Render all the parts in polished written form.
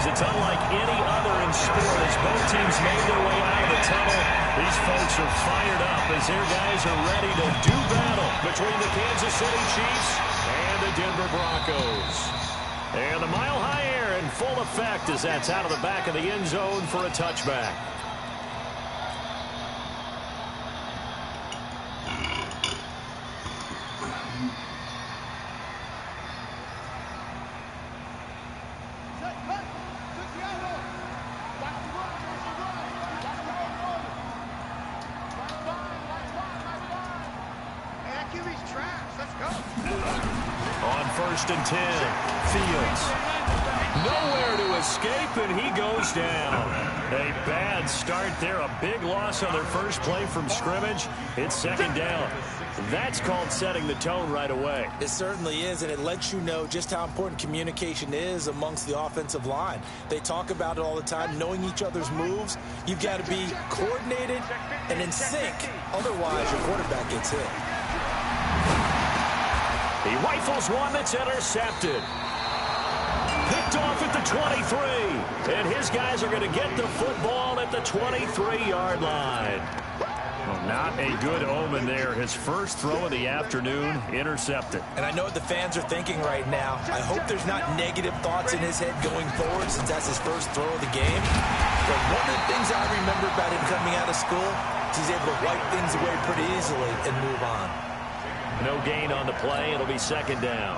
as it's unlike any other in sport. As both teams made their way out of the tunnel, these folks are fired up as their guys are ready to do battle between the Kansas City Chiefs and the Denver Broncos. And the mile-high air in full effect as that's out of the back of the end zone for a touchback. On 1st and 10, Fields. Nowhere to escape, and he goes down. A bad start there. A big loss on their first play from scrimmage. It's 2nd down. That's called setting the tone right away. It certainly is, and it lets you know just how important communication is amongst the offensive line. They talk about it all the time, knowing each other's moves. You've got to be coordinated and in sync. Otherwise, your quarterback gets hit. He rifles one that's intercepted. Picked off at the 23. And his guys are going to get the football at the 23-yard line. Well, not a good omen there. His first throw of the afternoon intercepted. And I know what the fans are thinking right now. I hope there's not negative thoughts in his head going forward since that's his first throw of the game. But one of the things I remember about him coming out of school is he's able to wipe things away pretty easily and move on. No gain on the play. It'll be 2nd down.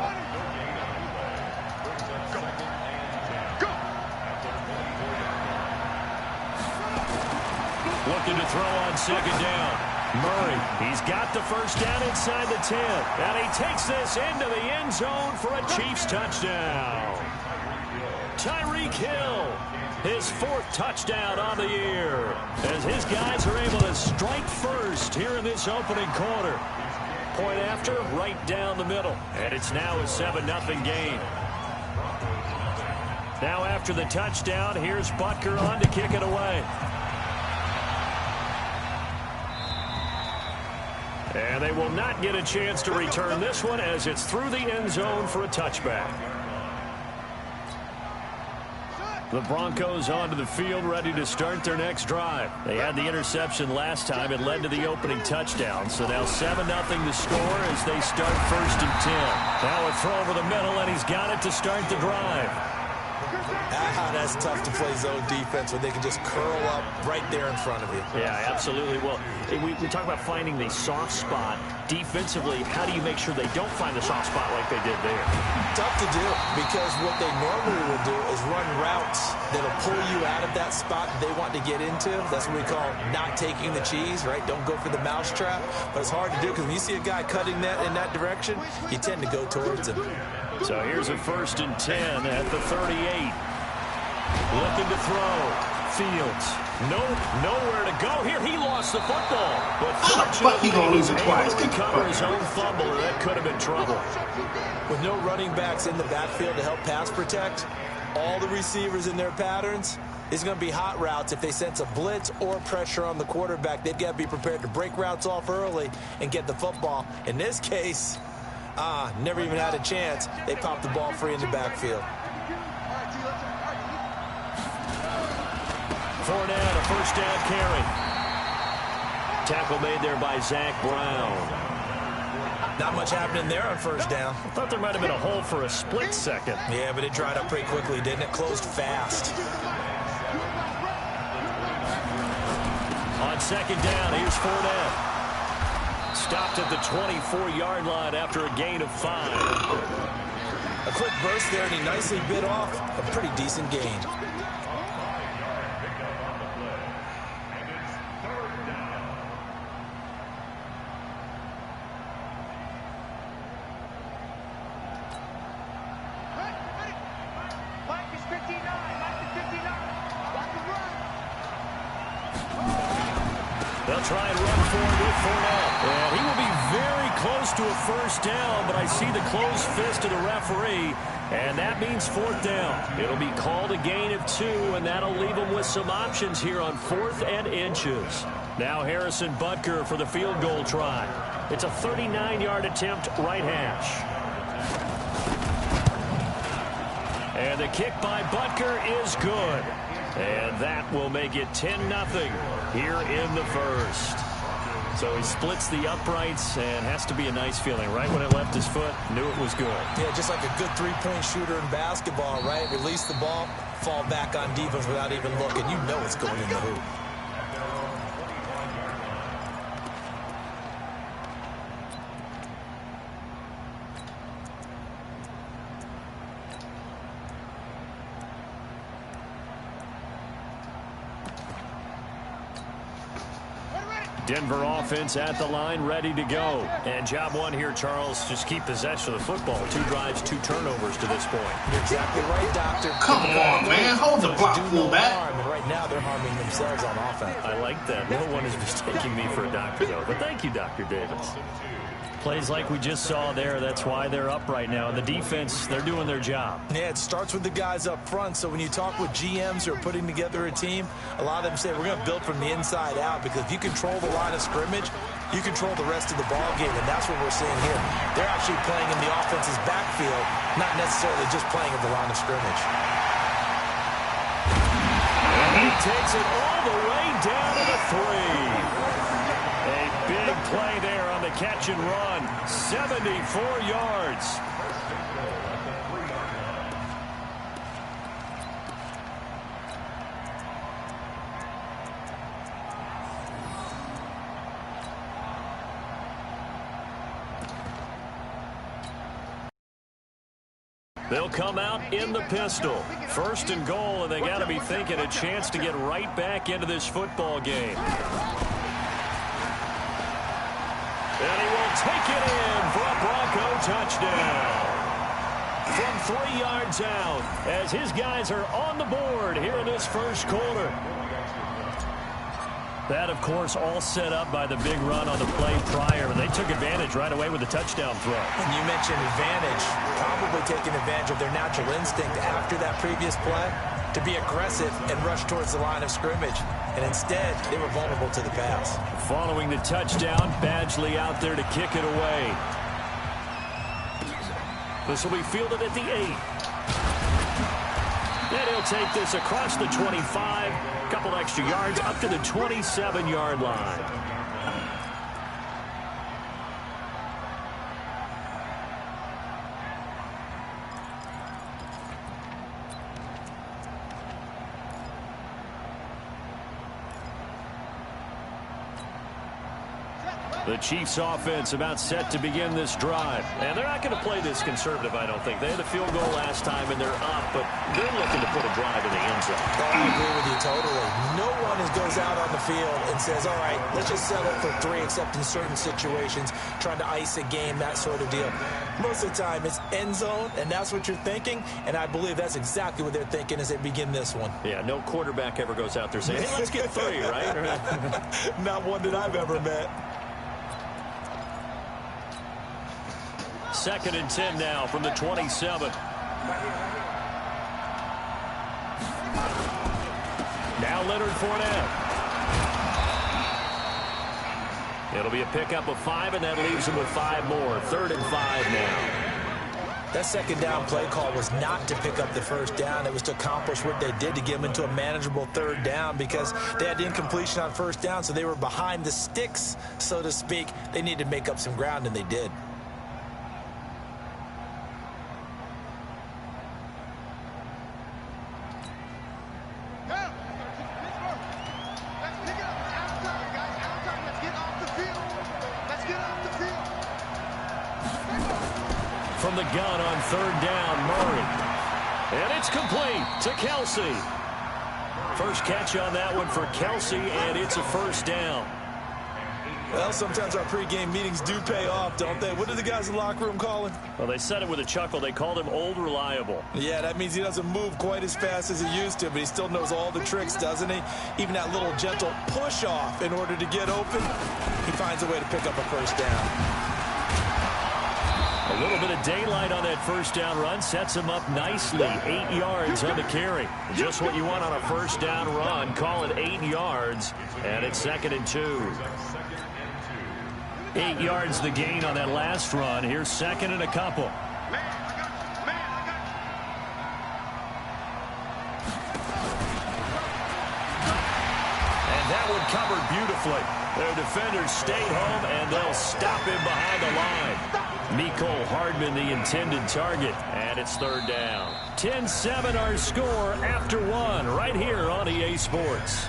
Looking to throw on 2nd down. Murray, he's got the first down inside the 10. And he takes this into the end zone for a Chiefs touchdown. Tyreek Hill, his 4th touchdown on the year, as his guys are able to strike first here in this opening quarter. Point after, right down the middle. And it's now a 7-0 game. Now after the touchdown, here's Butker on to kick it away. And they will not get a chance to return this one as it's through the end zone for a touchback. The Broncos onto the field ready to start their next drive. They had the interception last time. It led to the opening touchdown. So now 7-0 to score as they start 1st and 10. Now a throw over the middle, and he's got it to start the drive. That's tough to play zone defense when they can just curl up right there in front of you. Yeah, absolutely. Well, we talk about finding the soft spot. Defensively, how do you make sure they don't find the soft spot like they did there? Tough to do, because what they normally will do is run routes that'll pull you out of that spot they want to get into. That's what we call not taking the cheese, right? Don't go for the mousetrap. But it's hard to do because when you see a guy cutting that in that direction, you tend to go towards him. So here's a 1st and 10 at the 38. Looking to throw. Fields. Nowhere to go here. He lost the football. But fortunately, he gonna lose it twice. He recovered his own fumble, or that could have been trouble. With no running backs in the backfield to help pass protect, all the receivers in their patterns, it's going to be hot routes. If they sense a blitz or pressure on the quarterback, they've got to be prepared to break routes off early and get the football. In this case, never even had a chance. They popped the ball free in the backfield. 4 down, a 1st down carry. Tackle made there by Zach Brown. Not much happening there on 1st down. I thought there might have been a hole for a split second. Yeah, but it dried up pretty quickly, didn't it? Closed fast. On 2nd down, here's Fournette. Stopped at the 24-yard line after a gain of 5. A quick burst there, and he nicely bit off a pretty decent gain. They'll try and run forward with Fournette. And he will be very close to a 1st down, but I see the closed fist of the referee, and that means 4th down. It'll be called a gain of 2, and that'll leave them with some options here on 4th and inches. Now Harrison Butker for the field goal try. It's a 39-yard attempt, right hash. And the kick by Butker is good. And that will make it 10-0 here in the first. So he splits the uprights, and has to be a nice feeling. Right when it left his foot, knew it was good. Yeah, just like a good three-point shooter in basketball, right? Release the ball, fall back on defense without even looking. You know it's going in the hoop. Denver offense at the line, ready to go. And job one here, Charles, just keep possession of the football. 2 drives, 2 turnovers to this point. You're exactly right, Doctor. Come on, man. Hold the block, fullback. And right now, they're harming themselves on offense. I like that. No one is mistaking me for a doctor, though. But thank you, Dr. Davis. Plays like we just saw there. That's why they're up right now. And the defense, they're doing their job. Yeah, it starts with the guys up front. So when you talk with GMs who are putting together a team, a lot of them say we're going to build from the inside out, because if you control the line of scrimmage, you control the rest of the ball game, and that's what we're seeing here. They're actually playing in the offense's backfield, not necessarily just playing at the line of scrimmage. And he takes it all the way down to the 3. A big play there on the catch and run. 74 yards. They'll come out in the pistol. 1st and goal, and they got to be thinking a chance to get right back into this football game. And he will take it in for a Bronco touchdown. From 3 yards out, as his guys are on the board here in this first quarter. That, of course, all set up by the big run on the play prior. They took advantage right away with the touchdown throw. And you mentioned advantage, probably taking advantage of their natural instinct after that previous play to be aggressive and rush towards the line of scrimmage. And instead, they were vulnerable to the pass. Following the touchdown, Badgley out there to kick it away. This will be fielded at the 8. And he'll take this across the 25. Couple extra yards up to the 27-yard line. The Chiefs offense about set to begin this drive. And they're not going to play this conservative, I don't think. They had a field goal last time, and they're up, but they're looking to put a drive in the end zone. Oh, I agree with you totally. No one goes out on the field and says, all right, let's just settle for 3, except in certain situations, trying to ice a game, that sort of deal. Most of the time, it's end zone, and that's what you're thinking, and I believe that's exactly what they're thinking as they begin this one. Yeah, no quarterback ever goes out there saying, hey, let's get 3, right? Not one that I've ever met. 2nd and 10 now from the 27. Now Leonard Fournette. It'll be a pickup of 5, and that leaves him with 5 more. 3rd and 5 now. That second down play call was not to pick up the first down. It was to accomplish what they did to get them into a manageable 3rd down, because they had incompletion on 1st down, so they were behind the sticks, so to speak. They needed to make up some ground, and they did. From the gun on 3rd down, Murray. And it's complete to Kelsey. First catch on that one for Kelsey, and it's a 1st down. Well, sometimes our pregame meetings do pay off, don't they? What do the guys in the locker room call him? Well, they said it with a chuckle. They called him Old Reliable. Yeah, that means he doesn't move quite as fast as he used to, but he still knows all the tricks, doesn't he? Even that little gentle push-off in order to get open, he finds a way to pick up a 1st down. A little bit of daylight on that 1st down run sets him up nicely. 8 yards on the carry. Just what you want on a 1st down run. Call it 8 yards, and it's 2nd and 2. 8 yards the gain on that last run. Here's 2nd and a couple. covered beautifully. Their defenders stayed home, and they'll stop him behind the line. Mecole Hardman, the intended target, and it's third down. 10-7 our score after one right here on EA Sports.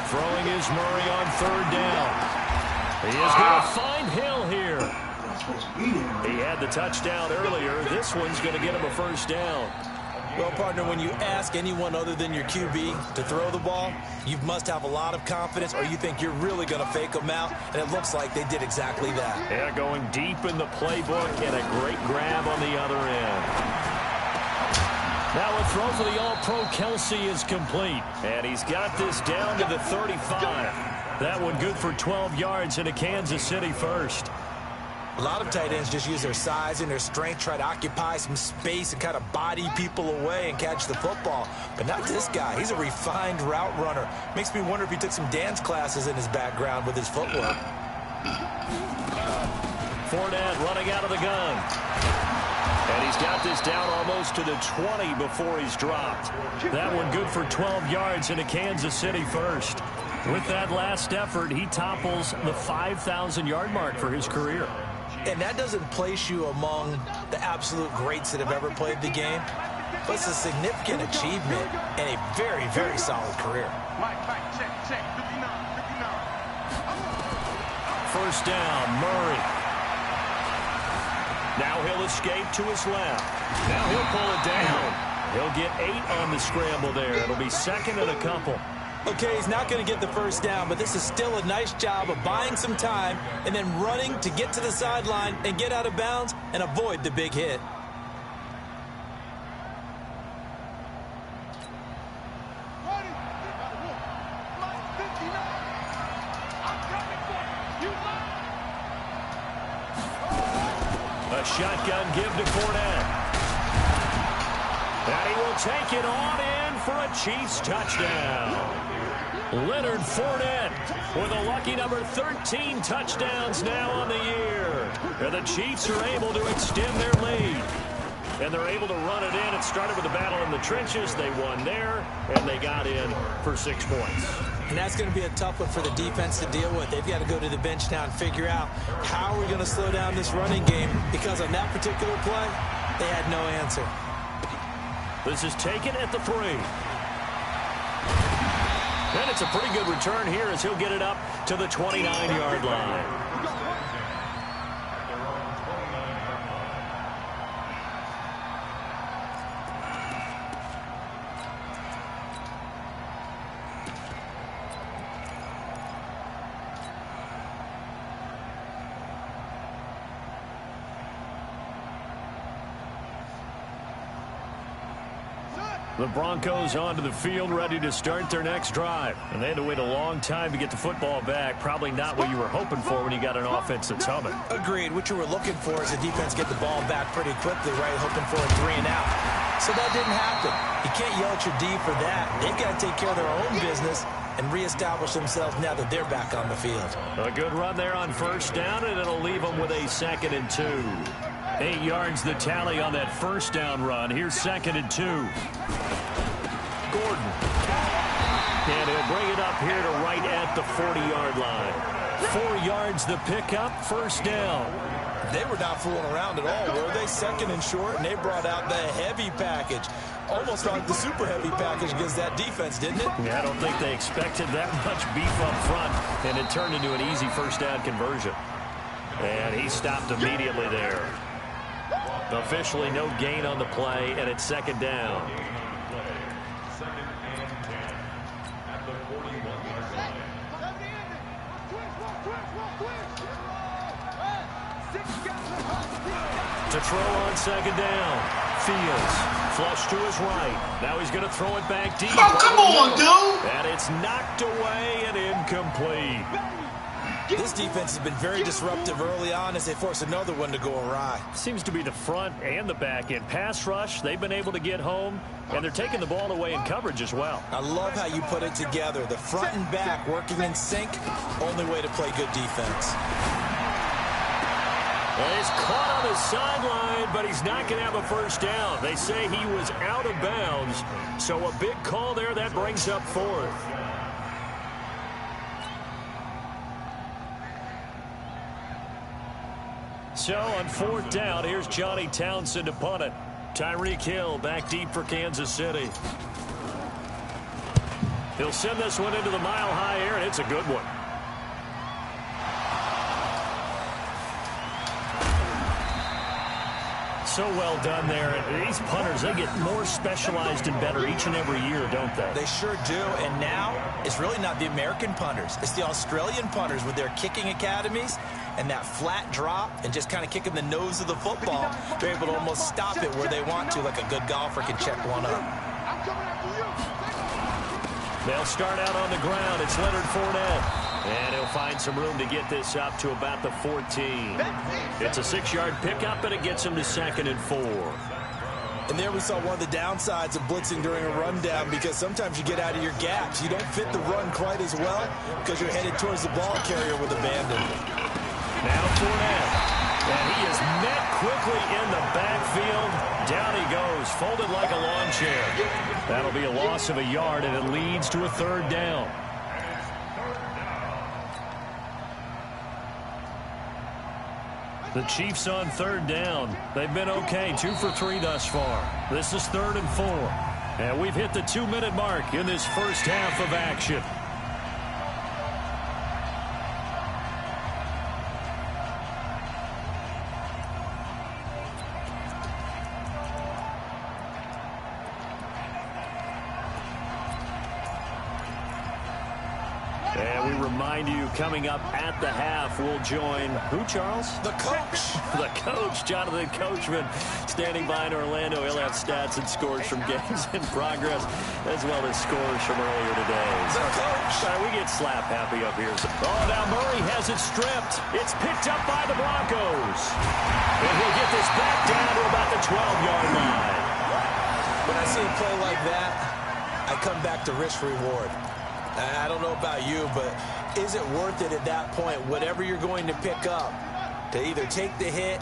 Throwing is Murray on third down. He is going to find Hill here. He had the touchdown earlier. This one's going to get him a first down. Well, partner, when you ask anyone other than your QB to throw the ball, you must have a lot of confidence, or you think you're really going to fake them out, and it looks like they did exactly that. Yeah, going deep in the playbook and a great grab on the other end. Now a throw for the All-Pro Kelsey is complete, and he's got this down to the 35. That one good for 12 yards into Kansas City first. A lot of tight ends just use their size and their strength, try to occupy some space and kind of body people away and catch the football. But not this guy. He's a refined route runner. Makes me wonder if he took some dance classes in his background with his footwork. Fournette running out of the gun. And he's got this down almost to the 20 before he's dropped. That one good for 12 yards into Kansas City first. With that last effort, he topples the 5,000-yard mark for his career. And that doesn't place you among the absolute greats that have ever played the game. But it's a significant achievement and a very, very solid career. First down, Murray. Now he'll escape to his left. Now he'll pull it down. He'll get 8 on the scramble there. It'll be second and a couple. Okay, he's not going to get the first down, but this is still a nice job of buying some time and then running to get to the sideline and get out of bounds and avoid the big hit. A shotgun give to Fournette. And he will take it on in for a Chiefs touchdown. Leonard Fournette with a lucky number 13 touchdowns now on the year. And the Chiefs are able to extend their lead. And they're able to run it in. It started with a battle in the trenches. They won there, and they got in for 6 points. And that's going to be a tough one for the defense to deal with. They've got to go to the bench now and figure out how we're going to slow down this running game, because on that particular play, they had no answer. This is taken at the 3. And it's a pretty good return here as he'll get it up to the 29-yard line. The Broncos onto the field, ready to start their next drive. And they had to wait a long time to get the football back. Probably not what you were hoping for when you got an offense that's humming. Agreed. What you were looking for is the defense get the ball back pretty quickly, right? Hoping for a 3 and out. So that didn't happen. You can't yell at your D for that. They've got to take care of their own business and reestablish themselves now that they're back on the field. A good run there on first down, and it'll leave them with a 2nd and 2. 8 yards the tally on that first down run. Here's 2nd and 2. Gordon. And he'll bring it up here to right at the 40-yard line. 4 yards the pickup, first down. They were not fooling around at all, were they? 2nd and short, and they brought out the heavy package. Almost like the super heavy package against that defense, didn't it? Yeah, I don't think they expected that much beef up front, and it turned into an easy first down conversion. And he stopped immediately there. Officially no gain on the play, and it's 2nd down. To throw on 2nd down. fields. Flush to his right. Now he's going to throw it back deep. Oh, come on, dude. And it's knocked away and incomplete. This defense has been very disruptive early on as they force another one to go awry. Seems to be the front and the back end. Pass rush, they've been able to get home, and they're taking the ball away in coverage as well. I love how you put it together. The front and back working in sync, only way to play good defense. Well, he's caught on the sideline, but he's not going to have a first down. They say he was out of bounds, so a big call there. That brings up fourth. So on fourth down, here's Johnny Townsend to punt it. Tyreek Hill back deep for Kansas City. He'll send this one into the mile-high air, and it's a good one. So well done there. These punters, they get more specialized and better each and every year, don't they? They sure do. And now it's really not the American punters. It's the Australian punters with their kicking academies and that flat drop and just kind of kicking the nose of the football. They're able to almost stop it where they want to, like a good golfer can check one up. They'll start out on the ground. It's Leonard Fournette. And he'll find some room to get this up to about the 14. It's a 6-yard pickup, and it gets him to 2nd and 4. And there we saw one of the downsides of blitzing during a rundown, because sometimes you get out of your gaps. You don't fit the run quite as well because you're headed towards the ball carrier with abandon. Now Fournette. And he is met quickly in the backfield. Down he goes, folded like a lawn chair. That'll be a loss of a yard, and it leads to a 3rd down. The Chiefs on 3rd down. They've been okay, 2 for 3 thus far. This is 3rd and 4. And we've hit the 2-minute mark in this first half of action. And we remind you, coming up at the half, we'll join who, Charles? The coach. The coach, Jonathan Coachman, standing by in Orlando. He'll have stats and scores from games in progress, as well as scores from earlier today. The coach. Sorry, we get slap happy up here. Oh, now Murray has it stripped. It's picked up by the Broncos. And he'll get this back down to about the 12-yard line. When I see a play like that, I come back to risk-reward. I don't know about you, but is it worth it at that point, whatever you're going to pick up, to either take the hit,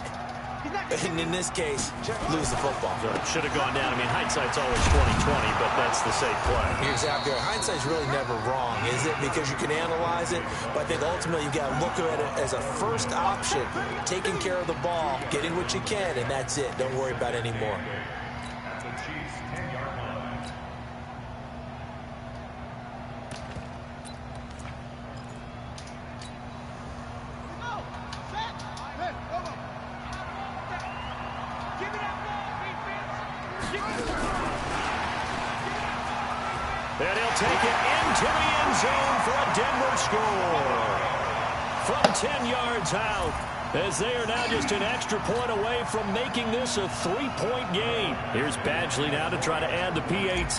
and in this case, lose the football? So it should have gone down. I mean, hindsight's always 20/20, but that's the safe play. You're exactly right. Hindsight's really never wrong, is it? Because you can analyze it, but I think ultimately you've got to look at it as a first option, taking care of the ball, getting what you can, and that's it. Don't worry about any more. And he'll take it into the end zone for a Denver score. From 10 yards out, as they are now just an extra point away from making this a 3-point game. Here's Badgley now to try to add the PAT.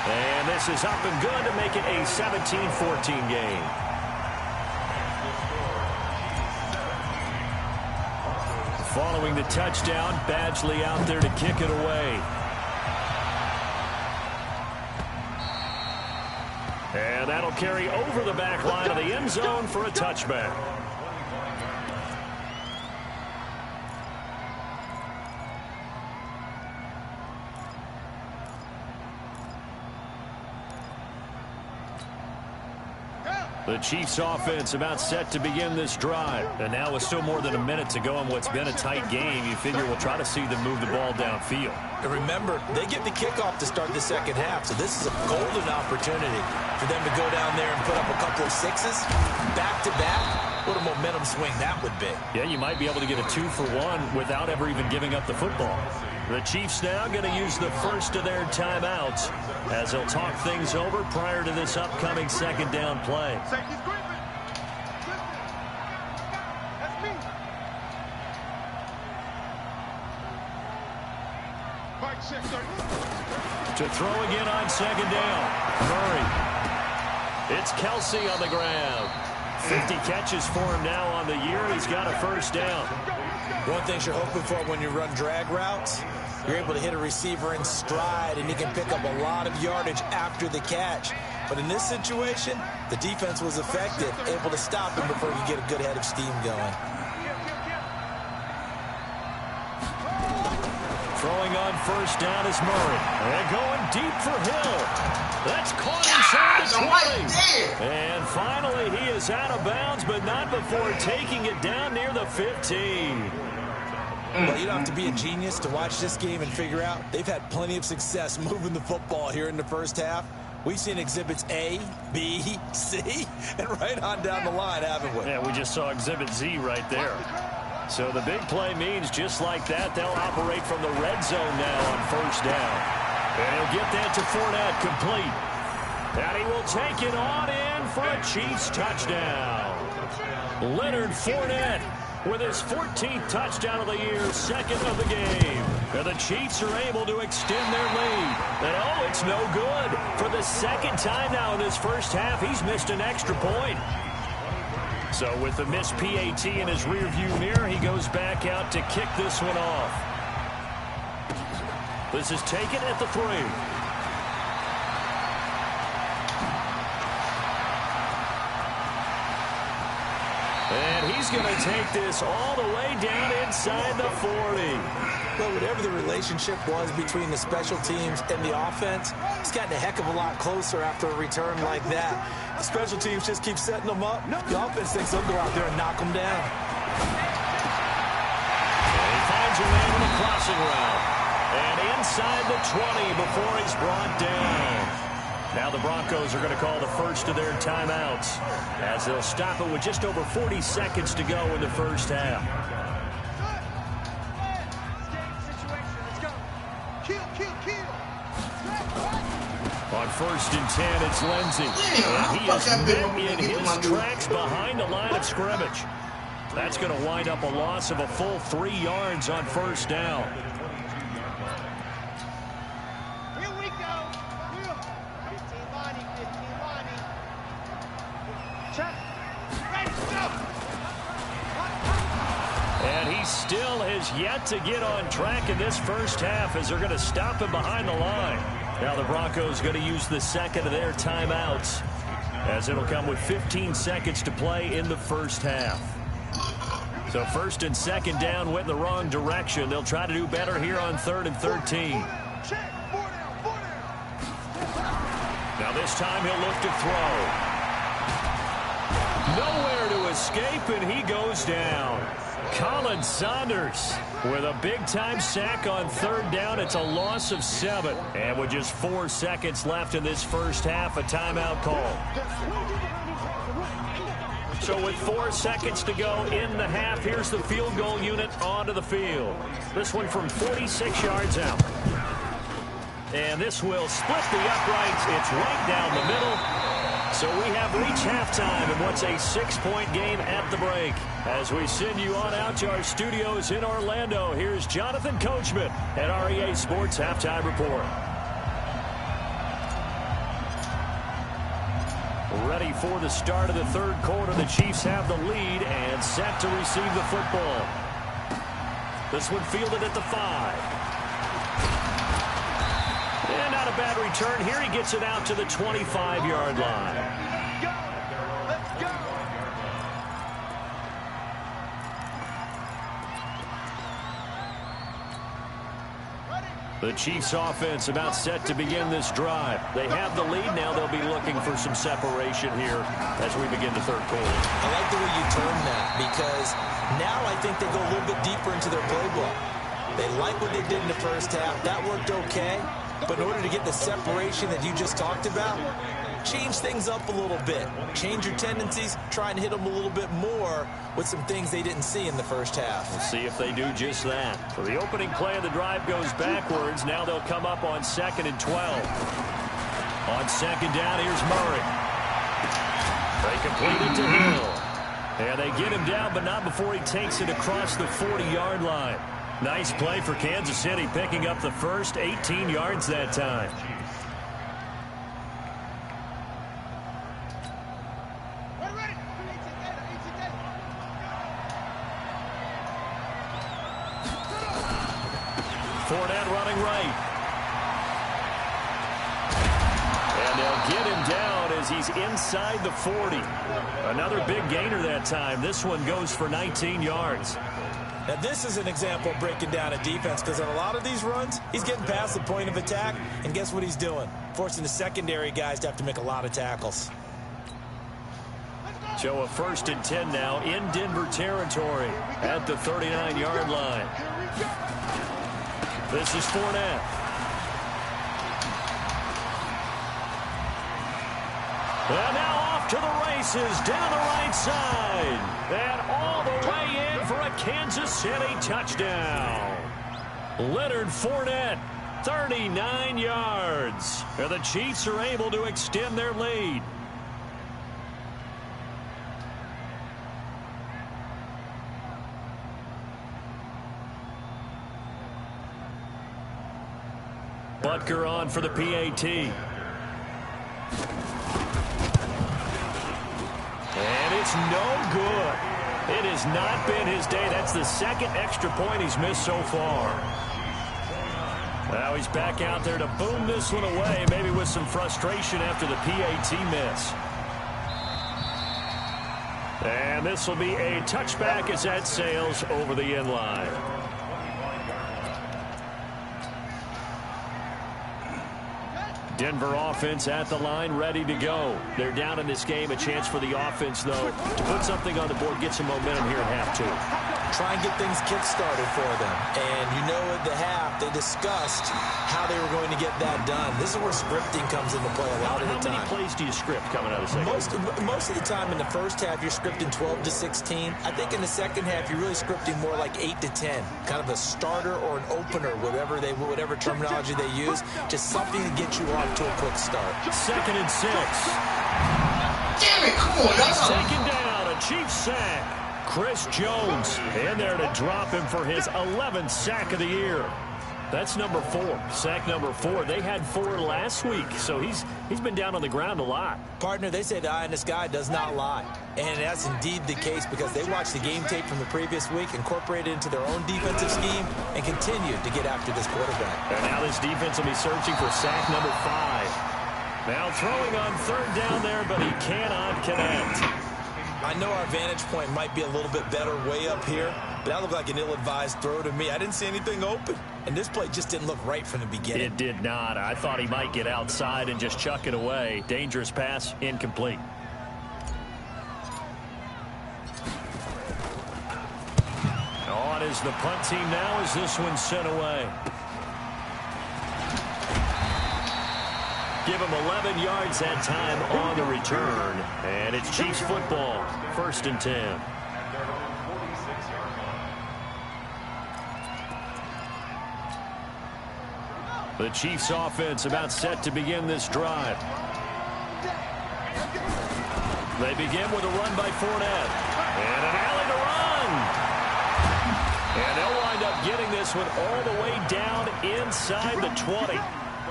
And this is up and good to make it a 17-14 game. Following the touchdown, Badgley out there to kick it away. And that'll carry over the back line of the end zone for a touchback. The Chiefs offense about set to begin this drive. And now with still more than a minute to go in what's been a tight game, you figure we'll try to see them move the ball downfield. And remember, they get the kickoff to start the second half, so this is a golden opportunity for them to go down there and put up a couple of sixes back-to-back. What a momentum swing that would be. Yeah, you might be able to get a 2-for-1 without ever even giving up the football. The Chiefs now going to use the first of their timeouts as they'll talk things over prior to this upcoming second down play. To throw again on second down. Murray. It's Kelsey on the ground. 50 catches for him now on the year. He's got a first down. One thing you're hoping for when you run drag routes, you're able to hit a receiver in stride, and he can pick up a lot of yardage after the catch. But in this situation, the defense was effective, able to stop him before he get a good head of steam going. Throwing on first down is Murray. And going deep for Hill. That's caught inside the 20. And finally, he is out of bounds, but not before taking it down near the 15. Well, you don't have to be a genius to watch this game and figure out they've had plenty of success moving the football here in the first half. We've seen exhibits A, B, C, and right on down the line, haven't we? Yeah, we just saw exhibit Z right there. So the big play means just like that, they'll operate from the red zone now on first down. And he'll get that to Fournette, complete. And he will take it on in for a Chiefs touchdown. Leonard Fournette with his 14th touchdown of the year, second of the game. And the Chiefs are able to extend their lead. And oh, it's no good. For the second time now in this first half, he's missed an extra point. So with the missed PAT in his rearview mirror, he goes back out to kick this one off. This is taken at the 3. And he's going to take this all the way down inside the 40. Well, whatever the relationship was between the special teams and the offense, it's gotten a heck of a lot closer after a return like that. The special teams just keep setting them up. The offense thinks they'll go out there and knock them down. And he finds a man on the crossing route. And inside the 20 before he's brought down. Now the Broncos are going to call the first of their timeouts as they'll stop it with just over 40 seconds to go in the first half. On first and 10, it's Lindsey. And he is met in his tracks behind the line of scrimmage. That's going to wind up a loss of a full 3 yards on first down. And he still has yet to get on track in this first half as they're going to stop him behind the line. Now the Broncos going to use the second of their timeouts as it'll come with 15 seconds to play in the first half. So first and second down went in the wrong direction. They'll try to do better here on 3rd and 13. Now this time he'll look to throw. Nowhere to escape, and he goes down. Colin Saunders with a big-time sack on 3rd down. It's a loss of 7. And with just 4 seconds left in this first half, a timeout call. So with 4 seconds to go in the half, here's the field goal unit onto the field. This one from 46 yards out. And this will split the uprights. It's right down the middle. So we have reached halftime in what's a 6-point game at the break. As we send you on out to our studios in Orlando, here's Jonathan Coachman at REA Sports Halftime Report. Ready for the start of the 3rd quarter. The Chiefs have the lead and set to receive the football. This one fielded at the 5. And not a bad return here. He gets it out to the 25-yard line. Let's go. The Chiefs offense about set to begin this drive. They have the lead now. They'll be looking for some separation here as we begin the 3rd quarter. I like the way you term that, because now I think they go a little bit deeper into their playbook. They like what they did in the first half. That worked okay. But in order to get the separation that you just talked about, change things up a little bit. Change your tendencies. Try and hit them a little bit more with some things they didn't see in the first half. We'll see if they do just that. So the opening play of the drive goes backwards. Now they'll come up on 2nd and 12. On 2nd down, here's Murray. They complete it to Hill. And they get him down, but not before he takes it across the 40-yard line. Nice play for Kansas City, picking up the first 18 yards that time. Fournette running right. And they'll get him down as he's inside the 40. Another big gainer that time. This one goes for 19 yards. Now, this is an example of breaking down a defense, because on a lot of these runs, he's getting past the point of attack, and guess what he's doing? Forcing the secondary guys to have to make a lot of tackles. So a 1st and 10 now in Denver territory at the 39-yard line. This is Fournette. And now off to the races down the right side. And all the way in for a Kansas City touchdown. Leonard Fournette, 39 yards. And the Chiefs are able to extend their lead. Butker on for the PAT. And it's no good. It has not been his day. That's the second extra point he's missed so far. Now he's back out there to boom this one away, maybe with some frustration after the PAT miss. And this will be a touchback as that sails over the end line. Denver offense at the line, ready to go. They're down in this game. A chance for the offense, though, to put something on the board, get some momentum here at half 2. Try and get things kick-started for them. And you know at the half, they discussed how they were going to get that done. This is where scripting comes into play a lot of the time. How many plays do you script coming out of the second? Most of the time in the first half, you're scripting 12 to 16. I think in the second half, you're really scripting more like 8 to 10. Kind of a starter or an opener, whatever terminology they use. Just something to get you off to a quick start. 2nd and 6. Damn it, come on, He's taken down, a Chiefs sack. Chris Jones in there to drop him for his 11th sack of the year. That's number 4. Sack number 4. They had 4 last week, so he's been down on the ground a lot. Partner, they say the eye in the sky does not lie. And that's indeed the case, because they watched the game tape from the previous week, incorporated it into their own defensive scheme, and continued to get after this quarterback. And now this defense will be searching for sack number 5. Now throwing on 3rd down there, but he cannot connect. I know our vantage point might be a little bit better way up here, but that looked like an ill-advised throw to me. I didn't see anything open, and this play just didn't look right from the beginning. It did not. I thought he might get outside and just chuck it away. Dangerous pass, incomplete. On is the punt team now as this one's sent away. Give him 11 yards that time on the return. And it's Chiefs football, 1st and 10. The Chiefs offense about set to begin this drive. They begin with a run by Fournette. And an alley to run. And they'll wind up getting this one all the way down inside the 20.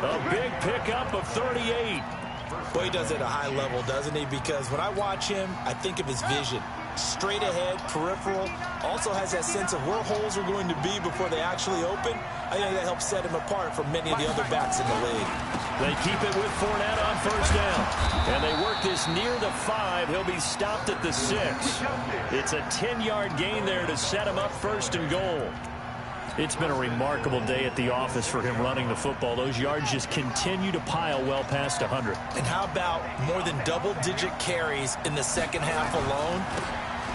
A big pickup of 38. Boy, he does it at a high level, doesn't he? Because when I watch him, I think of his vision. Straight ahead, peripheral. Also has that sense of where holes are going to be before they actually open. I think that helps set him apart from many of the other backs in the league. They keep it with Fournette on 1st down. And they work this near the 5. He'll be stopped at the 6. It's a 10-yard gain there to set him up 1st and goal. It's been a remarkable day at the office for him running the football. Those yards just continue to pile well past 100. And how about more than double-digit carries in the second half alone?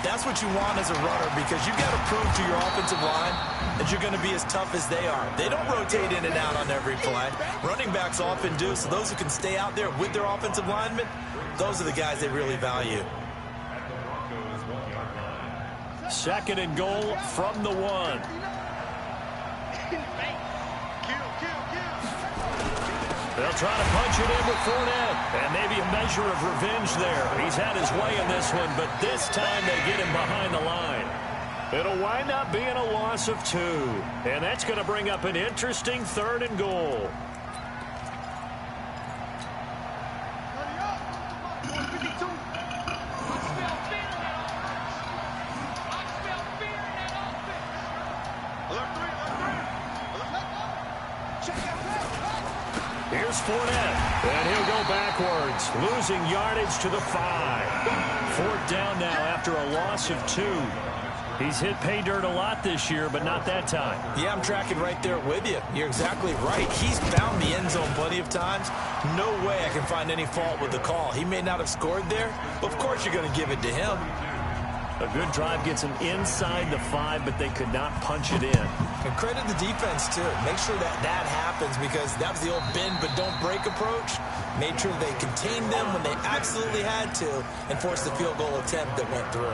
That's what you want as a runner, because you've got to prove to your offensive line that you're going to be as tough as they are. They don't rotate in and out on every play. Running backs often do, so those who can stay out there with their offensive linemen, those are the guys they really value. 2nd and goal from the 1. They'll try to punch it in with Fournette. And maybe a measure of revenge there. He's had his way in this one, but this time they get him behind the line. It'll wind up being a loss of 2. And that's going to bring up an interesting 3rd and goal. Here's Fournette, and he'll go backwards, losing yardage to the 5. 4th down now after a loss of 2. He's hit pay dirt a lot this year, but not that time. Yeah, I'm tracking right there with you. You're exactly right. He's found the end zone plenty of times. No way I can find any fault with the call. He may not have scored there, but of course you're going to give it to him. A good drive gets him inside the 5, but they could not punch it in. And credit the defense, too. Make sure that happens, because that was the old bend but don't break approach. Made sure they contained them when they absolutely had to and forced the field goal attempt that went through.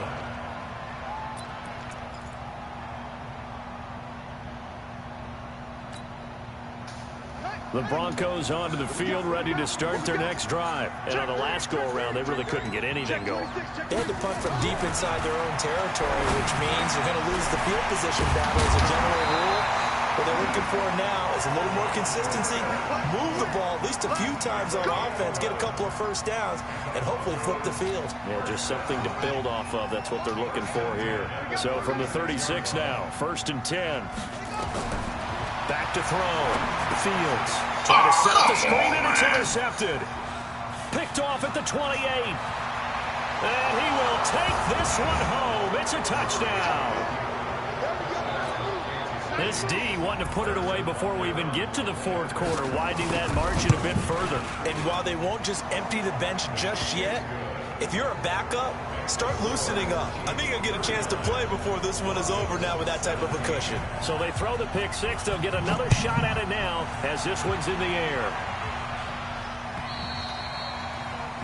The Broncos onto the field, ready to start their next drive. And on the last go-around, they really couldn't get anything going. They had to punt from deep inside their own territory, which means you're going to lose the field position battle as a general rule. What they're looking for now is a little more consistency, move the ball at least a few times on offense, get a couple of first downs, and hopefully flip the field. Yeah, just something to build off of. That's what they're looking for here. So from the 36 now, 1st and 10. Back to throw. Fields trying to set up the screen, and it's intercepted. Picked off at the 28. And he will take this one home. It's a touchdown. This D wanting to put it away before we even get to the 4th quarter, widening that margin a bit further. And while they won't just empty the bench just yet, if you're a backup, start loosening up. I think you'll get a chance to play before this one is over now with that type of a cushion. So they throw the pick 6. They'll get another shot at it now as this one's in the air.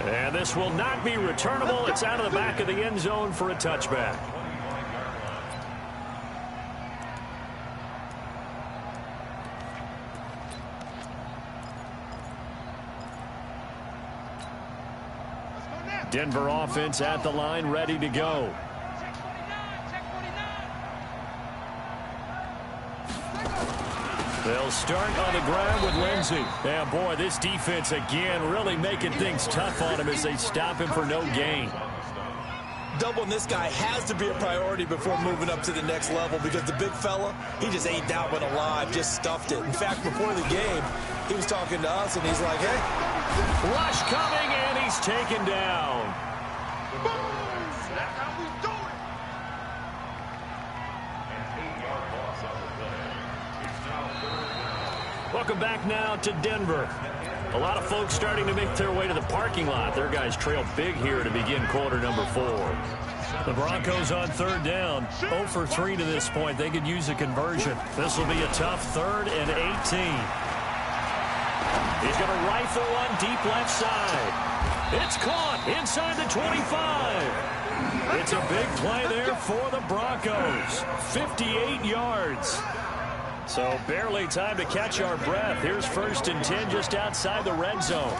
And this will not be returnable. It's out of the back of the end zone for a touchback. Denver offense at the line, ready to go. They'll start on the ground with Lindsey. Yeah, boy, this defense again really making things tough on him as they stop him for no gain. Doubling this guy has to be a priority before moving up to the next level, because the big fella, he just ate that one alive, just stuffed it. In fact, before the game, he was talking to us, and he's like, hey. Rush coming, and he's taken down. That's how we do it. Welcome back now to Denver. A lot of folks starting to make their way to the parking lot. Their guys trail big here to begin quarter number 4. The Broncos on 3rd down. 0 for 3 to this point. They could use a conversion. This will be a tough 3rd and 18. He's going to rifle one deep left side. It's caught inside the 25. It's a big play there for the Broncos. 58 yards. So barely time to catch our breath. Here's 1st and 10 just outside the red zone.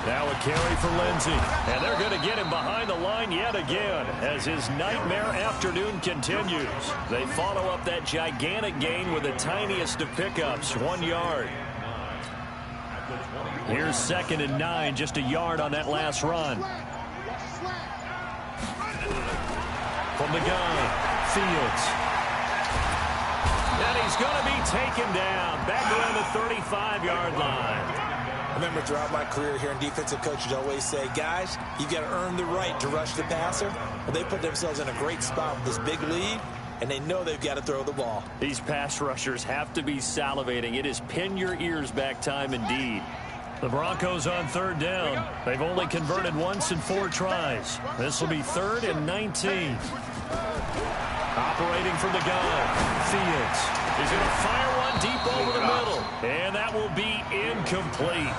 Now a carry for Lindsey. And they're going to get him behind the line yet again as his nightmare afternoon continues. They follow up that gigantic gain with the tiniest of pickups, 1 yard. Here's 2nd and 9, just a yard on that last run. From the gun, Fields. And he's going to be taken down back around the 35-yard line. I remember throughout my career here in defensive coaches always say, guys, you've got to earn the right to rush the passer. Well, they put themselves in a great spot with this big lead, and they know they've got to throw the ball. These pass rushers have to be salivating. It is pin your ears back time indeed. The Broncos on 3rd down. They've only converted once in 4 tries. This will be 3rd and 19. Operating from the gun, Fields is going to fire one deep over the middle, and that will be incomplete.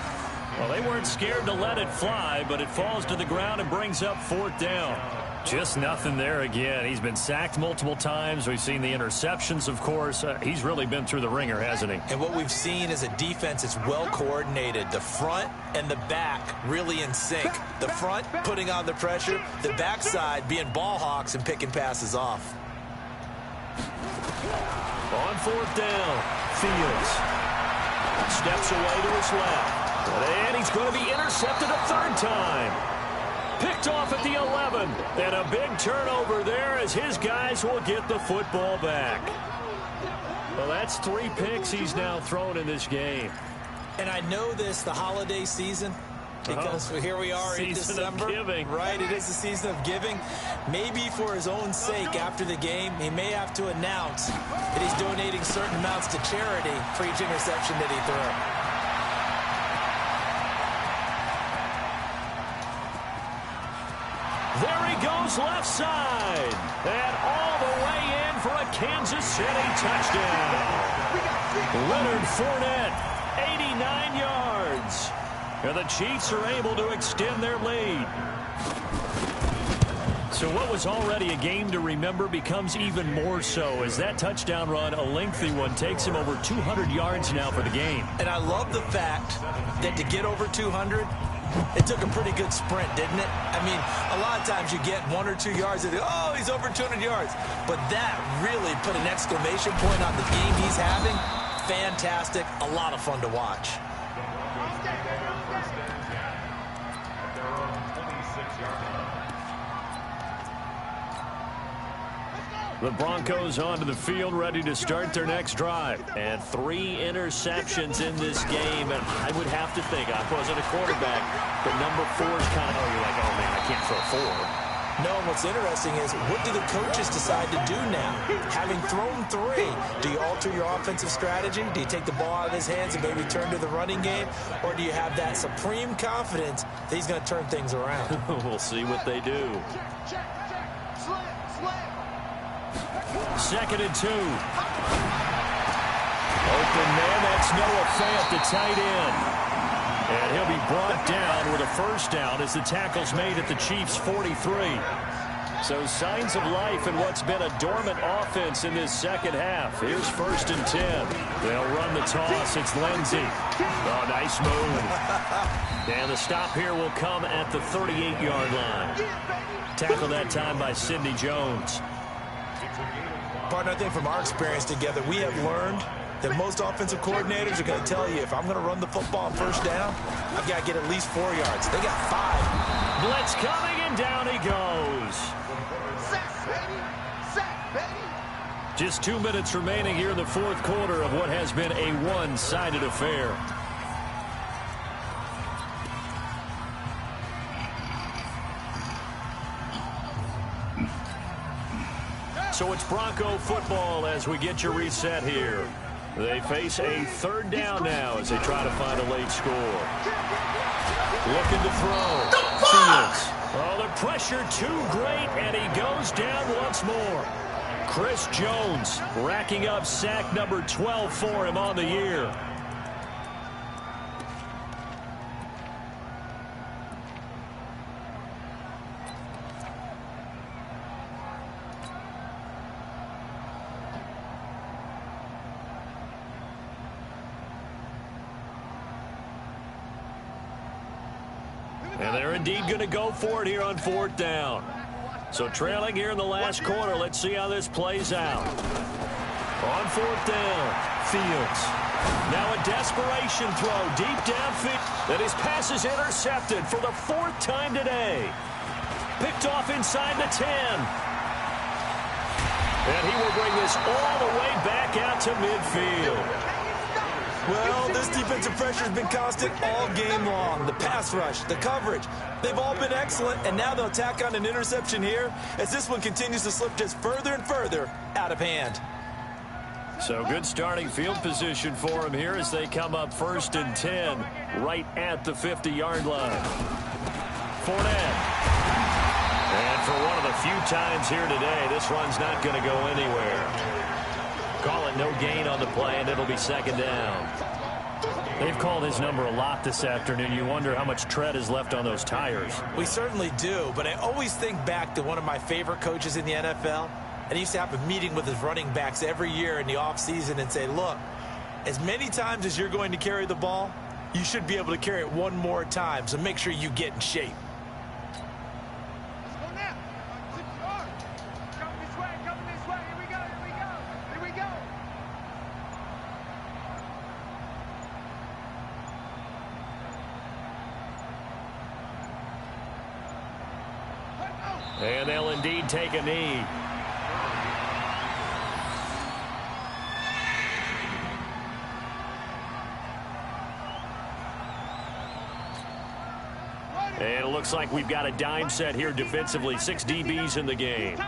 Well, they weren't scared to let it fly, but it falls to the ground and brings up 4th down. Just nothing there again. He's been sacked multiple times. We've seen the interceptions, of course. He's really been through the ringer, hasn't he? And what we've seen is a defense that's well coordinated. The front and the back really in sync. The front putting on the pressure, the backside being ball hawks and picking passes off. On fourth down, Fields steps away to his left. And he's going to be intercepted a third time. Picked off at the 11. And a big turnover there as his guys will get the football back. Well, that's 3 picks he's now thrown in this game. And I know this, the holiday season, because here we are in December. Right, it is the season of giving. Maybe for his own sake after the game, he may have to announce that he's donating certain amounts to charity for each interception that he threw. There he goes left side. And all the way in for a Kansas City touchdown. Leonard Fournette, 89 yards. And the Chiefs are able to extend their lead. So what was already a game to remember becomes even more so as that touchdown run, a lengthy one, takes him over 200 yards now for the game. And I love the fact that to get over 200, it took a pretty good sprint, didn't it? I mean, a lot of times you get 1 or 2 yards and oh, he's over 200 yards. But that really put an exclamation point on the game he's having. Fantastic. A lot of fun to watch. The Broncos onto the field, ready to start their next drive. And 3 interceptions in this game. And I would have to think, I wasn't a quarterback, but number 4 is kind of, oh, you're like, oh, man, I can't throw 4. No, and what's interesting is, what do the coaches decide to do now? Having thrown 3, do you alter your offensive strategy? Do you take the ball out of his hands and maybe turn to the running game? Or do you have that supreme confidence that he's going to turn things around? We'll see what they do. Second and 2. Open man, that's Noah Fant, the tight end. And he'll be brought down with a first down as the tackle's made at the Chiefs' 43. So signs of life in what's been a dormant offense in this second half. Here's 1st and 10. They'll run the toss. It's Lindsey. Oh, nice move. And the stop here will come at the 38-yard line. Tackled that time by Sidney Jones. Partner, I think from our experience together, we have learned that most offensive coordinators are going to tell you, if I'm going to run the football on first down, I've got to get at least 4 yards. They got 5. Blitz coming, and down he goes. Just 2 minutes remaining here in the 4th quarter of what has been a one-sided affair. So it's Bronco football as we get your reset here. They face a 3rd down now as they try to find a late score. Looking to throw. Fields. Oh, the pressure too great, and he goes down once more. Chris Jones racking up sack number 12 for him on the year. And they're indeed going to go for it here on 4th down. So trailing here in the last quarter, let's see how this plays out. On 4th down, Fields. Now a desperation throw deep downfield. And his pass is intercepted for the 4th time today. Picked off inside the 10. And he will bring this all the way back out to midfield. Well, this defensive pressure has been constant all game long. The pass rush, the coverage, they've all been excellent, and now they'll tack on an interception here as this one continues to slip just further and further out of hand. So good starting field position for him here as they come up 1st and 10 right at the 50-yard line. Fournette. And for one of the few times here today, this run's not going to go anywhere. Call it no gain on the play, and it'll be 2nd down. They've called his number a lot this afternoon. You wonder how much tread is left on those tires. We certainly do, but I always think back to one of my favorite coaches in the NFL, and he used to have a meeting with his running backs every year in the offseason and say, look, as many times as you're going to carry the ball, you should be able to carry it one more time, so make sure you get in shape. And they'll indeed take a knee. And it looks like we've got a dime set here defensively. 6 DBs in the game.